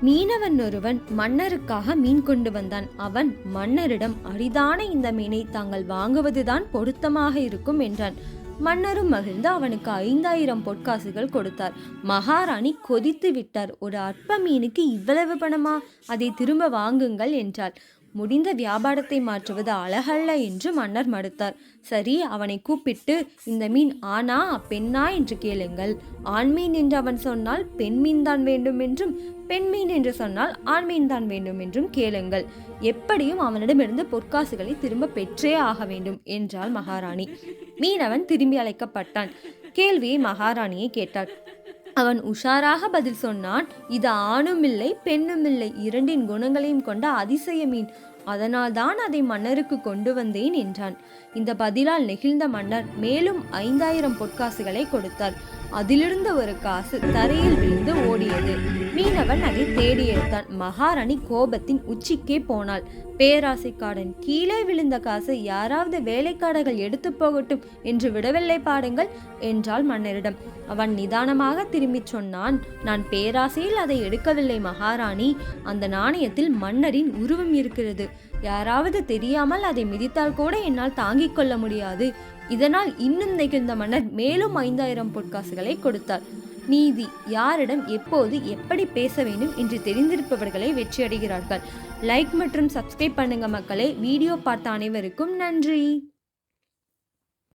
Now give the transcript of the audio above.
மீனவன் ஒருவன் மன்னருக்காக மீன் கொண்டு வந்தான். அவன் மன்னரிடம், அரிதான இந்த மீனை தாங்கள் வாங்குவதுதான் பொருத்தமாக இருக்கும் என்றான். மன்னரும் மகிழ்ந்து அவனுக்கு 5000 பொற்காசுகள் கொடுத்தார். மகாராணி கொதித்து விட்டார். ஒரு அற்ப மீனுக்கு இவ்வளவு பணமா? அதை திரும்ப வாங்குங்கள் என்றாள். முடிந்த வியாபாரத்தை மாற்றுவது அழகல்ல என்று மன்னர் மறுத்தார். சரி, அவனை கூப்பிட்டு, இந்த மீன் ஆணா பெண்ணா என்று கேளுங்கள். ஆண்மீன் என்று அவன் சொன்னால் பெண் மீன் தான் வேண்டும் என்றும், பெண் மீன் என்று சொன்னால் ஆண் மீன் தான் வேண்டும் என்றும் கேளுங்கள். எப்படியும் அவனிடமிருந்து பொற்காசுகளை திரும்ப பெற்றே ஆக வேண்டும் என்றாள் மகாராணி. மீனவன் திரும்பி அழைக்கப்பட்டான். கேள்வியை மகாராணியை கேட்டாள். அவன் உஷாராக பதில் சொன்னான். இது ஆணும் இல்லை பெண்ணும் இல்லை, இரண்டின் குணங்களையும் கொண்ட அதிசய மீன். அதனால் தான் அதை மன்னருக்கு கொண்டு வந்தேன் என்றான். இந்த பதிலால் நெகிழ்ந்த மன்னர் மேலும் 5000 பொற்காசுகளை கொடுத்தார். அதிலிருந்த ஒரு காசு தரையில் விழுந்து ஓடியது. மீனவன் அதை தேடி எடுத்தான். மகாராணி கோபத்தின் உச்சிக்கே போனாள். பேராசைக்காரன், கீழே விழுந்த காசை யாராவது வேலைக்காரர்கள் எடுத்து போகட்டும் என்று விடவில்லை பாருங்கள் என்றாள் மன்னரிடம். அவன் நிதானமாக திரும்பிச் சொன்னான். நான் பேராசையில் அதை எடுக்கவில்லை மகாராணி. அந்த நாணயத்தில் மன்னரின் உருவம் இருக்கிறது. யாராவது தெரியாமல் அதை மிதித்தால் கூட என்னால் தாங்கிக் கொள்ள முடியாது. இதனால் இன்னும் நெகிழ்ந்த மன்னர் மேலும் 5000 பொற்காசுகளை கொடுத்தார். நீதி, யாரிடம் எப்போது எப்படி பேச வேண்டும் என்று தெரிந்திருப்பவர்களை வெற்றியடைகிறார்கள். லைக் மற்றும் சப்ஸ்கிரைப் பண்ணுங்க மக்களே. வீடியோ பார்த்த அனைவருக்கும் நன்றி.